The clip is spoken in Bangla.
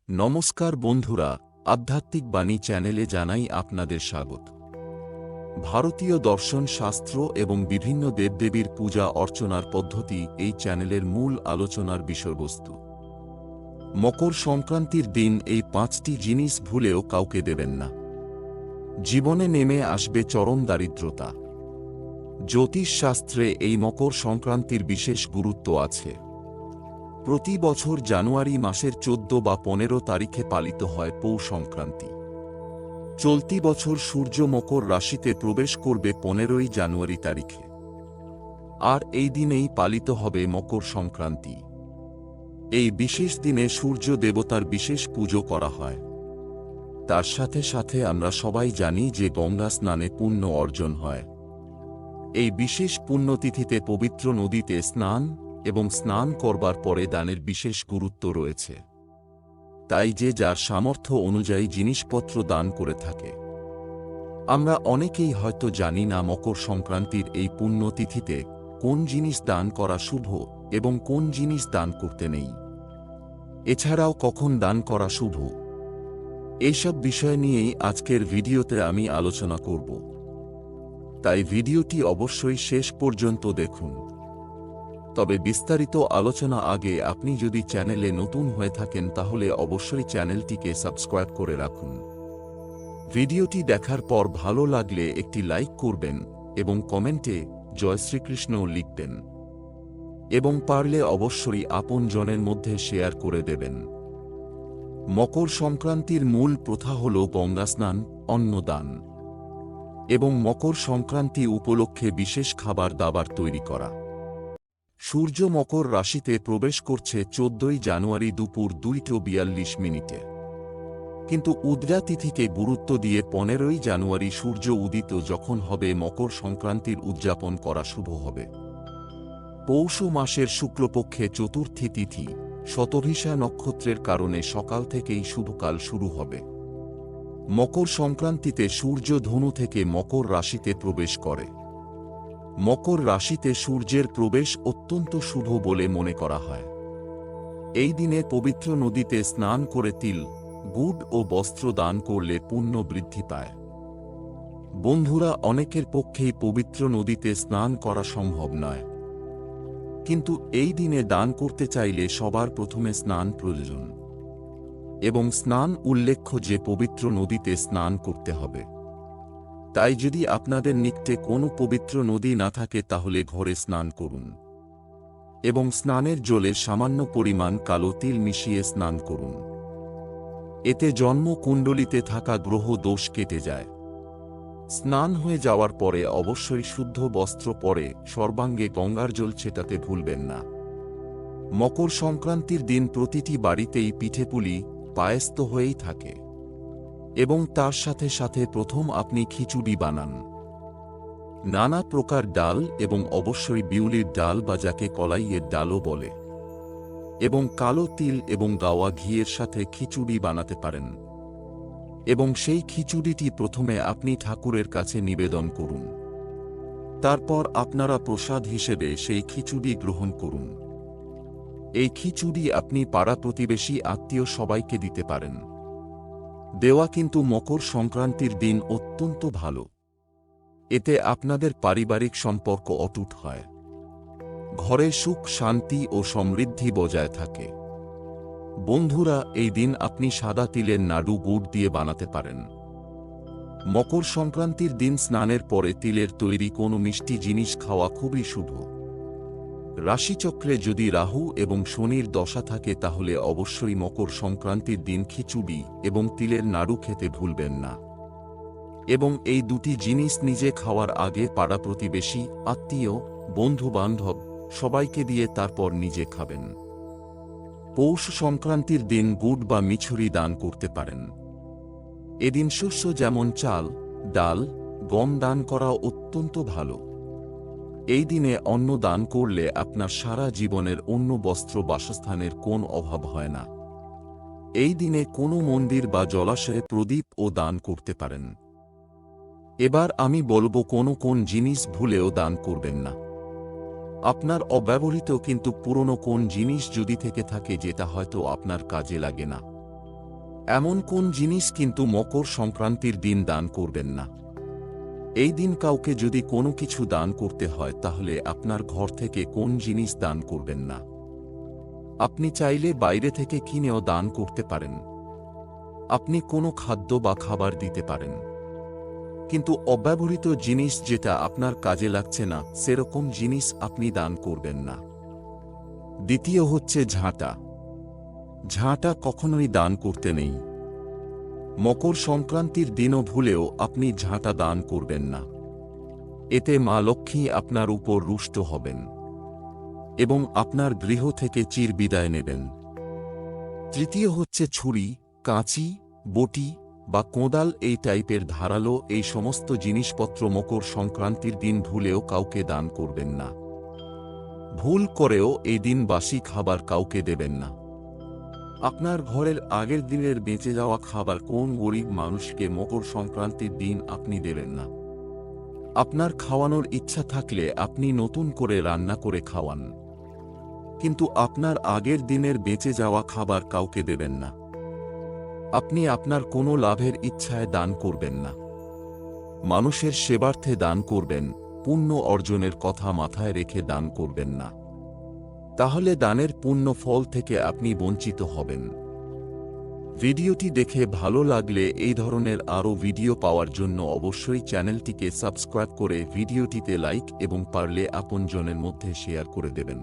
নমস্কার বন্ধুরা, আধ্যাত্মিক বাণী চ্যানেলে জানাই আপনাদের স্বাগত। ভারতীয় দর্শন শাস্ত্র এবং বিভিন্ন দেবদেবীর পূজা অর্চনার পদ্ধতি এই চ্যানেলের মূল আলোচনার বিষয়বস্তু। মকর সংক্রান্তির দিন এই 5টি জিনিস ভুলেও কাউকে দেবেন না। জীবনে নেমে আসবে চরম দারিদ্রতা। জ্যোতিষ শাস্ত্রে এই মকর সংক্রান্তির বিশেষ গুরুত্ব আছে। প্রতি বছর জানুয়ারি মাসের 14 বা 15 তারিখে পালিত হয় পৌষ সংক্রান্তি। চলতি বছর সূর্য মকর রাশিতে প্রবেশ করবে 15ই জানুয়ারি তারিখে। আর এই দিনেই পালিত হবে মকর সংক্রান্তি। এই বিশেষ দিনে সূর্য দেবতার বিশেষ পুজো করা হয়। তার সাথে সাথে আমরা সবাই জানি যে গঙ্গা স্নানে পুণ্য অর্জন হয়। এই বিশেষ পুণ্যতিথিতে পবিত্র নদীতে স্নান এবং স্নান করবার পরে দানের বিশেষ গুরুত্ব রয়েছে। তাই যে যার সামর্থ্য অনুযায়ী জিনিসপত্র দান করে থাকে। আমরা অনেকেই হয়তো জানি না মকর সংক্রান্তির এই পুণ্যতিথিতে কোন জিনিস দান করা শুভ এবং কোন জিনিস দান করতে নেই। এছাড়াও কখন দান করা শুভ, এইসব বিষয় নিয়েই আজকের ভিডিওতে আমি আলোচনা করব। তাই ভিডিওটি অবশ্যই শেষ পর্যন্ত দেখুন। তবে বিস্তারিত আলোচনা আগে আপনি যদি চ্যানেলে নতুন হয়ে থাকেন তাহলে অবশ্যই চ্যানেলটিকে সাবস্ক্রাইব করে রাখুন। ভিডিওটি দেখার পর ভালো লাগলে একটি লাইক করবেন এবং কমেন্টে জয় শ্রীকৃষ্ণ লিখবেন এবং পারলে অবশ্যই আপনজনের মধ্যে শেয়ার করে দেবেন। মকর সংক্রান্তির মূল প্রথা হল গঙ্গা স্নান, অন্নদান এবং মকর সংক্রান্তি উপলক্ষে বিশেষ খাবার দাবার তৈরি করা। সূর্য মকর রাশিতে প্রবেশ করছে 14ই জানুয়ারি দুপুর 2:42। কিন্তু উদয়া তিথিকে গুরুত্ব দিয়ে 15ই জানুয়ারি সূর্য উদিত যখন হবে মকর সংক্রান্তির উদযাপন করা শুভ হবে। পৌষ মাসের শুক্লপক্ষে চতুর্থী তিথি শতভিষা নক্ষত্রের কারণে সকাল থেকেই শুভকাল শুরু হবে। মকর সংক্রান্তিতে সূর্য ধনু থেকে মকর রাশিতে প্রবেশ করে। মকর রাশিতে সূর্যের প্রবেশ অত্যন্ত শুভ বলে মনে করা হয়। এই দিনে পবিত্র নদীতে স্নান করে তিল, গুড় ও বস্ত্র দান করলে পুণ্য বৃদ্ধি পায়। বন্ধুরা, অনেকের পক্ষেই পবিত্র নদীতে স্নান করা সম্ভব নয়, কিন্তু এই দিনে দান করতে চাইলে সবার প্রথমে স্নান প্রয়োজন এবং স্নান উল্লেখ্য যে পবিত্র নদীতে স্নান করতে হবে। তাই যদি আপনাদের নিকটে কোনো পবিত্র নদী না থাকে তাহলে ঘরে স্নান করুন এবং স্নানের জলে সামান্য পরিমাণ কালো তিল মিশিয়ে স্নান করুন। এতে জন্ম কুণ্ডলিতে থাকা গ্রহ দোষ কেটে যায়। স্নান হয়ে যাওয়ার পরে অবশ্যই শুদ্ধ বস্ত্র পরে সর্বাঙ্গে গঙ্গার জল ছেটাতে ভুলবেন না। মকর সংক্রান্তির দিন প্রতিটি বাড়িতেই পিঠেপুলি, পায়েস তো হয়েই থাকে এবং তার সাথে সাথে প্রথম আপনি খিচুড়ি বানান। নানা প্রকার ডাল এবং অবশ্যই বিউলির ডাল বা যাকে কলাইয়ের ডালও বলে এবং কালো তিল এবং গাওয়া ঘিয়ের সাথে খিচুড়ি বানাতে পারেন এবং সেই খিচুড়িটি প্রথমে আপনি ঠাকুরের কাছে নিবেদন করুন। তারপর আপনারা প্রসাদ হিসেবে সেই খিচুড়ি গ্রহণ করুন। এই খিচুড়ি আপনি পাড়া প্রতিবেশী আত্মীয় সবাইকে দিতে পারেন। দেওয়া কিন্তু মকর সংক্রান্তির দিন অত্যন্ত ভালো। এতে আপনাদের পারিবারিক সম্পর্ক অটুট হয়, ঘরে সুখ শান্তি ও সমৃদ্ধি বজায় থাকে। বন্ধুরা, এই দিন আপনি সাদা তিলের নাড়ু গুড় দিয়ে বানাতে পারেন। মকর সংক্রান্তির দিন স্নানের পরে তিলের তৈরি কোনো মিষ্টি জিনিস খাওয়া খুবই শুভ। রাশিচক্রে যদি রাহু এবং শনির দশা থাকে তাহলে অবশ্যই মকর সংক্রান্তির দিন খিচুড়ি এবং তিলের নাড়ু খেতে ভুলবেন না এবং এই দুটি জিনিস নিজে খাওয়ার আগে পাড়া প্রতিবেশী, আত্মীয়, বন্ধু বান্ধব সবাইকে দিয়ে তারপর নিজে খাবেন। পৌষ সংক্রান্তির দিন গুড় বা মিছরি দান করতে পারেন। এদিন শস্য যেমন চাল, ডাল, গম দান করা অত্যন্ত ভালো। এই দিনে অন্ন দান করলে আপনার সারা জীবনের অন্ন, বস্ত্র, বাসস্থানের কোনো অভাব হয় না। এই দিনে কোনো মন্দির বা জলাশয়ে প্রদীপ ও দান করতে পারেন। এবার আমি বলবো কোন জিনিস ভুলেও দান করবেন না। আপনার অব্যবহৃত কিন্তু পুরনো কোন জিনিস যদি থেকে থাকে যেটা হয়তো আপনার কাজে লাগে না, এমন কোন জিনিস কিন্তু মকর সংক্রান্তির দিন দান করবেন না। এই দিন কাউকে যদি কোনো কিছু দান করতে হয় তাহলে আপনার ঘর থেকে কোন জিনিস দান করবেন না। আপনি চাইলে বাইরে থেকে কিনেও দান করতে পারেন। আপনি কোনো খাদ্য বা খাবার দিতে পারেন, কিন্তু অব্যবহৃত জিনিস যেটা আপনার কাজে লাগছে না সেরকম জিনিস আপনি দান করবেন না। দ্বিতীয় হচ্ছে ঝাঁটা। ঝাঁটা কখনোই দান করতে নেই। মকর সংক্রান্তির দিনও ভুলেও আপনি ঝাঁটা দান করবেন না। এতে মা লক্ষ্মী আপনার উপর রুষ্ট হবেন এবং আপনার গৃহ থেকে চিরবিদায় নেবেন। তৃতীয় হচ্ছে ছুরি, কাঁচি, বটি বা কোদাল, এই টাইপের ধারালো এই সমস্ত জিনিসপত্র মকর সংক্রান্তির দিন ভুলেও কাউকে দান করবেন না। ভুল করেও এই দিন বাসি খাবার কাউকে দেবেন না। আপনার ঘরের আগের দিনের বেঁচে যাওয়া খাবার কোন গরিব মানুষকে মকর সংক্রান্তির দিন আপনি দেবেন না। আপনার খাওয়ানোর ইচ্ছা থাকলে আপনি নতুন করে রান্না করে খাওয়ান, কিন্তু আপনার আগের দিনের বেঁচে যাওয়া খাবার কাউকে দেবেন না। আপনি আপনার কোনো লাভের ইচ্ছায় দান করবেন না। মানুষের সেবার্থে দান করবেন, পুণ্য অর্জনের কথা মাথায় রেখে দান করবেন না। তাহলে দানের পুণ্য ফল থেকে আপনি বঞ্চিত হবেন। ভিডিওটি দেখে ভালো লাগলে এই ধরনের আরও ভিডিও পাওয়ার জন্য অবশ্যই চ্যানেলটিকে সাবস্ক্রাইব করে ভিডিওটিতে লাইক এবং পারলে আপনজনের মধ্যে শেয়ার করে দেবেন।